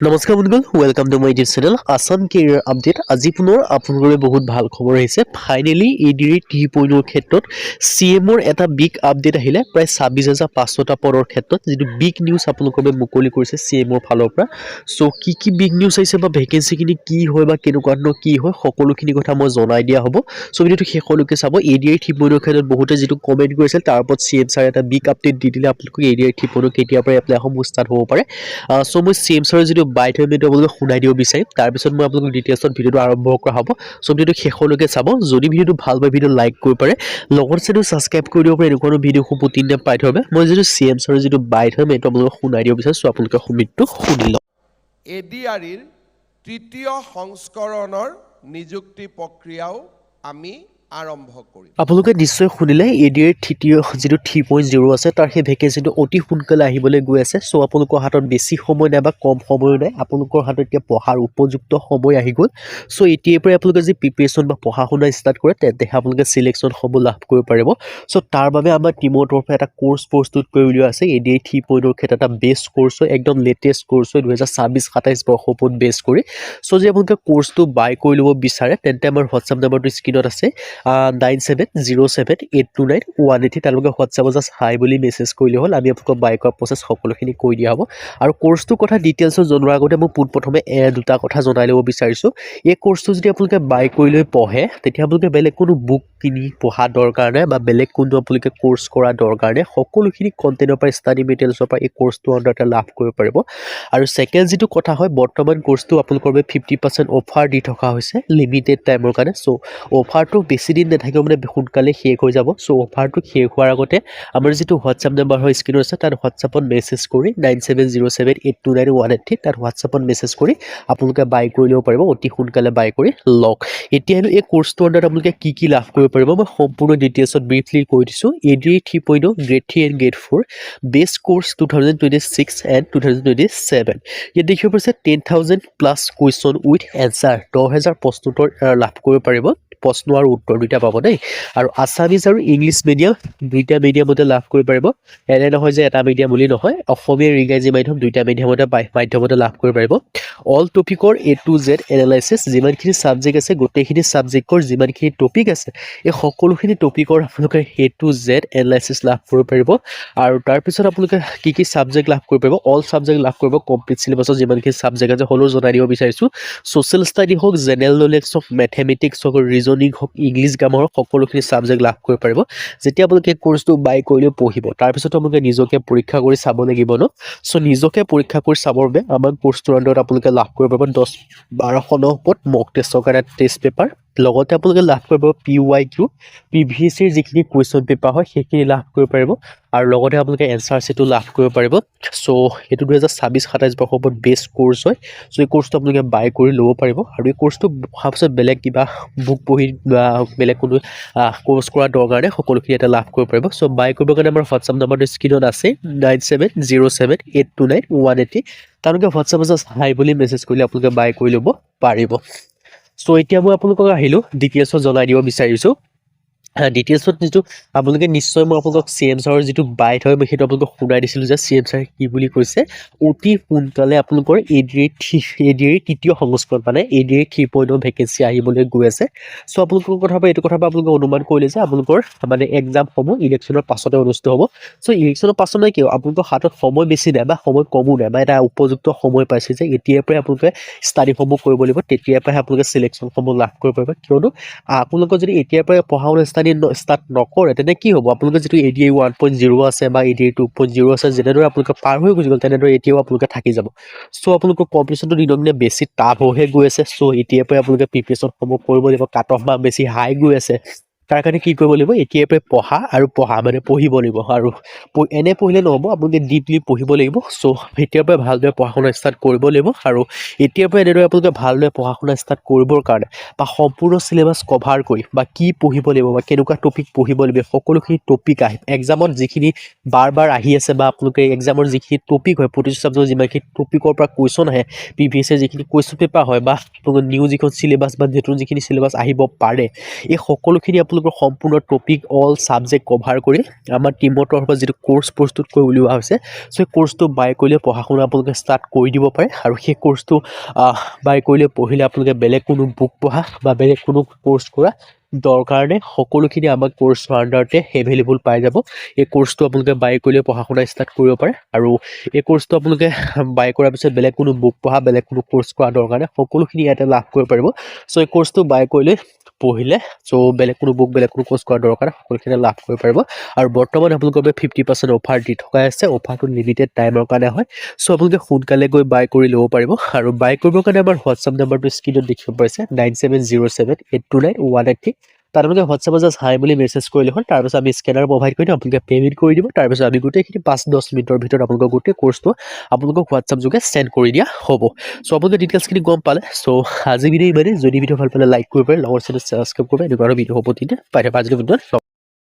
নমস্কাৰ বন্ধুগণ, welcome to my YouTube channel Assam career update. আজি পুনৰ আপোনালোকলৈ বহুত ভাল খবৰ আহিছে। ফাইনেলি ADR 3.0 ক্ষেত্ৰত CMৰ এটা বিগ আপডেট আহিলে প্ৰায় 26,500টা পদৰ ক্ষেত্ৰত, যিটো বিগ নিউজ আপোনালোকৰ বাবে মুকলি কৰিছে CMৰ ফালৰ পৰা। চ' কি বিগ নিউজ আহিছে বা ভেকেঞ্চিখিনি কি হয় বা কেনেকুৱা ধৰণৰ কি হয়, সকলোখিনি কথা মই জনাই দিয়া হ'ব। চ' ভিডিঅ'টো শেষলৈকে চাব। ADR 3.0 ক্ষেত্ৰত বহুতে যিটো কমেণ্ট কৰিছিল, তাৰ ওপৰত CM ছাৰে এটা বিগ আপডেট দি দিলে আপোনালোকক। ADR 3.0 কেতিয়াৰ পৰা এপ্লাইসমূহ ষ্টাৰ্ট হ'ব পাৰে। চ' মই CM ছাৰৰ যিটো বাইট হয় সেইটো আপোনালোকক শুনাই দিব বিচাৰিম। তাৰপিছত মই আপোনালোকক ডিটেইলছত ভিডিঅ'টো আৰম্ভ কৰা হ'ব। চ' ভিডিঅ'টো শেষলৈকে চাব। যদি ভিডিঅ'টো ভাল পায় ভিডিঅ' লাইক কৰিব পাৰে, লগতে চেনেল ছাবস্ক্ৰাইব কৰি দিব পাৰে এনেকুৱা ভিডিঅ'সমূহ প্ৰতিদিনে পাই থবে। মই যিটো CM ছাৰৰ যিটো বাইট হয় সেইটো আপোনালোকক শুনাই দিব বিচাৰিছোঁ। আপোনালোকে সুমিতটো শুনি লওক। ADRৰ তৃতীয় সংস্কৰণৰ নিযুক্তি প্ৰক্ৰিয়াও আমি আৰম্ভ কৰিম। আপোনালোকে নিশ্চয় শুনিলে ADR তৃতীয় যিটো 3.0 আছে তাৰ সেই ভেকেঞ্চিটো অতি সোনকালে আহিবলৈ গৈ আছে। চ' আপোনালোকৰ হাতত বেছি সময় নাই বা কম সময় নাই, আপোনালোকৰ হাতত এতিয়া পঢ়াৰ উপযুক্ত সময় আহি গ'ল। চ' এতিয়াৰ পৰাই আপোনালোকে যদি প্ৰিপেৰেশ্যন বা পঢ়া শুনা ষ্টাৰ্ট কৰে, তেন্তেহে আপোনালোকে চিলেকশ্যনসমূহ লাভ কৰিব পাৰিব। চ' তাৰ বাবে আমাৰ টিমৰ তৰফে এটা কোৰ্চ প্ৰস্তুত কৰি উলিওৱা আছে। ADR 3.0 ক্ষেত্ৰত এটা বেষ্ট কোৰ্চ হয়, একদম লেটেষ্ট কোৰ্চ হয় 2026-27 বৰ্ষৰ ওপৰত বেছ কৰি। চ' যদি আপোনালোকে কোৰ্চটো বাই কৰি ল'ব বিচাৰে, তেন্তে আমাৰ হোৱাটছআপ নাম্বাৰটো স্ক্ৰীণত আছে 9707829180। তেওঁলোকে হোৱাটছআপত জাষ্ট হাই বুলি মেছেজ কৰিলে হ'ল, আমি আপোনালোকক বাই কৰা প্ৰচেছ সকলোখিনি কৰি দিয়া হ'ব। আৰু কোৰ্চটোৰ কথা ডিটেইলছত জনোৱাৰ আগতে মই পোনপ্ৰথমে দুটা কথা জনাই ল'ব বিচাৰিছোঁ। এই কোৰ্চটো যদি আপোনালোকে বাই কৰি লৈ পঢ়ে, তেতিয়া আপোনালোকে বেলেগ কোনো বুক কিনি পঢ়া দৰকাৰ নাই বা বেলেগ কোনো আপোনালোকে কোৰ্চ কৰা দৰকাৰ নাই। সকলোখিনি কণ্টেণ্টৰ পৰা ষ্টাডি মেটেৰিয়েলছৰ পৰা এই কোৰ্চটো আণ্ডাৰতে লাভ কৰিব পাৰিব। আৰু ছেকেণ্ড যিটো কথা হয়, বৰ্তমান কোৰ্চটো আপোনালোকৰ বাবে 50% অফাৰ দি থকা হৈছে লিমিটেড টাইমৰ কাৰণে। চ' অফাৰটো বেছি দিন নাথাকিব, মানে সোনকালে শেষ হৈ যাব। চ' অফাৰটো শেষ হোৱাৰ আগতে আমাৰ যিটো হোৱাটছআপ নাম্বাৰ হয় স্ক্ৰীণত আছে, তাত হোৱাটছআপত মেছেজ কৰি 9707829180 তাত হোৱাটছআপত মেছেজ কৰি আপোনালোকে বাই কৰি ল'ব পাৰিব। অতি সোনকালে বাই কৰি লওক। এতিয়া এই কোৰ্চটোৰ আণ্ডাৰত আপোনালোকে কি লাভ কৰিব পাৰিব মই সম্পূৰ্ণ ডিটেইলছত ব্ৰিফলি কৈ দিছোঁ। ADR 3.0 grade 3 and grade 4 best course 2026 and 2027। ইয়াত দেখিব পাৰিছে 10,000+ কুৱেশ্যন উইথ এনচাৰ, 10,000 প্ৰশ্ন উত্তৰ লাভ কৰিব পাৰিব। প্ৰশ্ন আৰু উত্তৰ দুইটা পাব দেই। আৰু আছামিজ আৰু ইংলিছ মিডিয়াম দুইটা মিডিয়ামতে লাভ কৰিব পাৰিব। এনে নহয় যে এটা মিডিয়াম বুলি নহয়, অসমীয়া ইংৰাজী মাধ্যম দুইটা মাধ্যমতে লাভ কৰিব পাৰিব। অল টপিকৰ A to Z এনালাইচিছ, যিমানখিনি ছাবজেক্ট আছে গোটেইখিনি ছাবজেক্টৰ যিমানখিনি টপিক আছে, এই সকলোখিনি টপিকৰ আপোনালোকে A to Z এনালাইচিছ লাভ কৰিব পাৰিব। আৰু তাৰপিছত আপোনালোকে কি ছাবজেক্ট লাভ কৰিব পাৰিব, অল ছাবজেক্ট লাভ কৰিব। কমপ্লিট চিলেবাছৰ যিমানখিনি ছাবজেক্ট আছে হ'লেও জনাই দিব বিচাৰিছোঁ। ছ'চিয়েল ষ্টাডি হওক, জেনেৰেল নলেজ হওক, মেথমেটিক্স হওক, ৰিজনিং হওক, ইংলিছ গ্ৰামাৰ হওক, সকলোখিনি ছাবজেক্ট লাভ কৰিব পাৰিব। যেতিয়া আপোনালোকে কোৰ্চটো বাই কৰিলেও পঢ়িব, তাৰপিছত আপোনালোকে নিজকে পৰীক্ষা কৰি চাব লাগিব ন। চ' নিজকে পৰীক্ষা কৰি চাবৰ বাবে আমাৰ কোৰ্চটোৰ আণ্ডাৰত আপোনালোকে লাভ কৰিব পাৰিব 10-12খনৰ ওপৰত মক টেষ্টৰ কাৰণে টেষ্ট পেপাৰ। লগতে আপোনালোকে লাভ কৰিব PYQ, PVCৰ যিখিনি কুৱেশ্যন পেপাৰ হয় সেইখিনি লাভ কৰিব পাৰিব। আৰু লগতে আপোনালোকে এনচাৰ শ্বীটো লাভ কৰিব পাৰিব। চ' এইটো 2026-27 বৰ্ষৰ ওপৰত বেষ্ট কোৰ্চ হয়। চ' এই কোৰ্চটো আপোনালোকে বাই কৰি ল'ব পাৰিব। আৰু এই কোৰ্চটো হোৱাৰ পিছত বেলেগ কিবা বুক পঢ়ি বা বেলেগ কোনো কোৰ্চ কৰা দৰকাৰ নাই, সকলোখিনি এটা লাভ কৰিব পাৰিব। চ' বাই কৰিবৰ কাৰণে আমাৰ হোৱাটছআপ নাম্বাৰটো স্ক্ৰীণত আছে 9707829180। তেওঁলোকে হোৱাটছআপত জাষ্ট হাই বুলি মেছেজ কৰিলে আপোনালোকে বাই কৰি ল'ব পাৰিব। চ' এতিয়া মই আপোনালোকক আহিলোঁ ডিটেইলছত জনাই দিব বিচাৰিছোঁ। ডিটেইলছত যিটো আপোনালোকে নিশ্চয় মই আপোনালোকক CM ছাৰৰ যিটো বাইট হয় মই সেইটো আপোনালোকক শুনাই দিছিলোঁ যে CM ছাৰে কি বুলি কৈছে, অতি সোনকালে আপোনালোকৰ ADR তৃতীয় সংস্কৰণ মানে ADR 3.0 ভেকেঞ্চি আহিবলৈ গৈ আছে। চ' আপোনালোকৰ এইটো কথা আপোনালোকে অনুমান কৰিলে যে আপোনালোকৰ মানে এক্সামসমূহ ইলেকশ্যনৰ পাছতে অনুষ্ঠিত হ'ব। চ' ইলেকশ্যনৰ পাছত নাই কিয় আপোনালোকৰ হাতত সময় বেছি নাই বা সময় কমো নাই, বা এটা উপযুক্ত সময় পাইছে যে এতিয়াৰ পৰাই আপোনালোকে ষ্টাডিসমূহ কৰিব লাগিব, তেতিয়াৰ পৰাই আপোনালোকে চিলেকশ্যনসমূহ লাভ কৰিব পাৰিব। কিয়নো আপোনালোকৰ যদি এতিয়াৰ পৰাই পঢ়া শুনা ষ্টাৰ্ট নকৰে, তেন্তে কি হ'ব, আপোনালোকৰ যিটো ADR 1.0 আছে বা ADR 2.0 আছে, যেনেদৰে আপোনালোকে পাৰ হৈ গুচি গ'ল তেনেদৰে এতিয়াও আপোনালোকে থাকি যাব। চ' আপোনালোকৰ কম্পিটিশ্যনটো দিনক দিনে বেছি টাফ হৈহে গৈ আছে। চ' এতিয়াৰ পৰাই আপোনালোকে প্ৰিপেৰেশ্যনসমূহ কৰিব লাগিব। কাট অফ মাৰ্ক বেছি হাই গৈ আছে, তাৰ কাৰণে কি কৰিব লাগিব, এতিয়াৰ পৰাই পঢ়া মানে পঢ়িব লাগিব। আৰু এনে পঢ়িলে নহ'ব, আপোনালোকে ডিপলি পঢ়িব লাগিব। চ' এতিয়াৰ পৰাই ভালদৰে পঢ়া শুনা ষ্টাৰ্ট কৰিব লাগিব। আৰু এতিয়াৰ পৰা এনেদৰে আপোনালোকে ভালদৰে পঢ়া শুনা ষ্টাৰ্ট কৰিবৰ কাৰণে বা সম্পূৰ্ণ চিলেবাছ কভাৰ কৰি বা কি পঢ়িব লাগিব বা কেনেকুৱা টপিক পঢ়িব লাগিব, সকলোখিনি টপিক আহে এক্সামত যিখিনি বাৰ আহি আছে বা আপোনালোকে এক্সামৰ যিখিনি টপিক হয়, প্ৰতিটো ছাবজেক্টৰ যিমানখিনি টপিকৰ পৰা কুৱেশ্যন আহে, PVCৰ যিখিনি কুৱেশ্যন পেপাৰ হয় বা নিউ যিখন চিলেবাছ বা নতুন যিখিনি চিলেবাছ আহিব পাৰে, এই সকলোখিনি আপোনালোকে আপোনালোকৰ সম্পূৰ্ণ টপিক অল ছাবজেক্ট কভাৰ কৰি আমাৰ টীমৰ তৰফৰ পৰা যিটো কোৰ্চ প্ৰস্তুত কৰি উলিওৱা হৈছে সেই কোৰ্চটো বাই কৰিলে পঢ়া শুনা আপোনালোকে ষ্টাৰ্ট কৰি দিব পাৰে আৰু সেই কোৰ্চটো বাই কৰিলে পঢ়িলে আপোনালোকে বেলেগ কোনো বুক পঢ়া বা বেলেগ কোনো কোৰ্চ কৰা দৰকাৰ নাই সকলোখিনি আমাৰ কোৰ্চৰ আণ্ডাৰতে এভেইলেবল পাই যাব এই কোৰ্চটো আপোনালোকে বাই কৰিলে পঢ়া শুনা ষ্টাৰ্ট কৰিব পাৰে আৰু এই কোৰ্চটো আপোনালোকে বাই কৰাৰ পিছত বেলেগ কোনো বুক পঢ়া বেলেগ কোনো কোৰ্চ কৰা দৰকাৰ নাই সকলোখিনি ইয়াতে লাভ কৰিব পাৰিব চ' এই কোৰ্চটো বাই কৰিলে পঢ়িলে চ' বেলেগ কোনো বুক বেলেগ কোনো কোৰ্চ কৰা দৰকাৰ সকলোখিনি লাভ কৰিব পাৰিব আৰু বৰ্তমান আপোনালোকৰ বাবে 50% অফাৰ দি থকা আছে অফাৰটো লিমিটেড টাইমৰ কাৰণে হয় চ' আপোনালোকে সোনকালে গৈ বাই কৰি ল'ব পাৰিব আৰু বাই কৰিবৰ কাৰণে আমাৰ হোৱাটছআপ নাম্বাৰটো স্ক্ৰীনত দেখিব পাৰিছে 9707829183 তাত আপোনালোকে হোৱাটছআপত জাষ্ট হাই বুলি মেছেজ কৰিলে হ'ল তাৰপিছত আমি স্কেনাৰ প্ৰভাইড কৰি দিম আপোনালোকে পে'মেণ্ট কৰি দিব তাৰপিছত আমি গোটেইখিনি 5-10 মিনিটৰ ভিতৰত আপোনালোকৰ গোটেই কোৰ্চটো আপোনালোকক হোৱাটছআপ যোগে চেণ্ড কৰি দিয়া হ'ব চ' আপোনালোকে ডিটেইলছখিনি গম পালে চ' আজি ভিডিঅ' ইমানেই যদি ভিডিঅ' ভাল পালে লাইক কৰিব পাৰে লগৰ চেনেল ছাবস্ক্ৰাইব কৰিব এনেকুৱা ভিডিঅ' হ'ব তেতিয়া পাই থাকিব আজিলৈ ভিডিঅ'ত